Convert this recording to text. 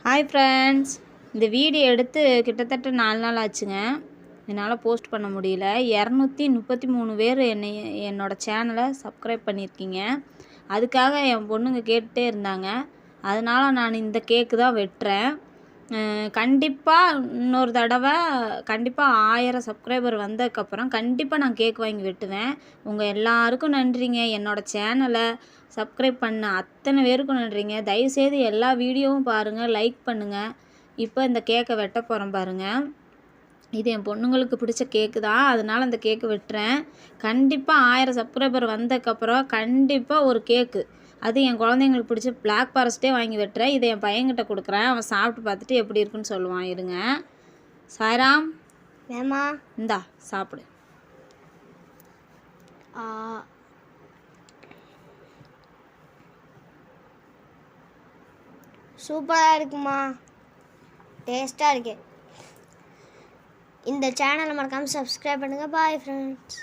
Hi friends, இந்த video எடுத்து கிட்டத்தட்ட 4 நாள் ஆச்சுங்க. என்னால் போஸ்ட் பண்ண முடியல. 233 பேர் என்னோடய சேனலை சப்ஸ்கிரைப் பண்ணியிருக்கீங்க. அதுக்காக என் பொண்ணுங்க கேட்டுகிட்டே இருந்தாங்க. அதனால் நான் இந்த கேக்கு தான் வெட்டுறேன். கண்டிப்பாக இன்னொரு தடவை கண்டிப்பாக 1000 சப்ஸ்கிரைபர் வந்ததுக்கப்புறம் கண்டிப்பாக நான் கேக் வாங்கி வெட்டுவேன். உங்கள் எல்லாருக்கும் நன்றிங்க. என்னோடய சேனலை சப்ஸ்கிரைப் பண்ண அத்தனை பேருக்கும் நன்றிங்க. தயவுசெய்து எல்லா வீடியோவும் பாருங்கள், லைக் பண்ணுங்கள். இப்போ இந்த கேக்கை வெட்ட போகிறோம் பாருங்கள். இது என் பொண்ணுங்களுக்கு பிடிச்ச கேக்கு தான், அதனால் அந்த கேக்கு வெட்டுறேன். கண்டிப்பாக 1000 சப்ஸ்கிரைபர் வந்ததுக்கப்புறம் கண்டிப்பாக ஒரு கேக்கு, அது என் குழந்தைங்களுக்கு பிடிச்ச பிளாக் ஃபாரஸ்ட்டே வாங்கி வெட்டுறேன். இதை என் பையன்கிட்ட கொடுக்குறேன். அவன் சாப்பிட்டு பார்த்துட்டு எப்படி இருக்குன்னு சொல்லுவான். இருங்க. சாய்ராம், ஏமா இந்தா சாப்பிடு. சூப்பராக இருக்குமா, டேஸ்ட்டாக இருக்கு. இந்த சேனலை மறக்காமல் சப்ஸ்கிரைப் பண்ணுங்கள். Bye friends.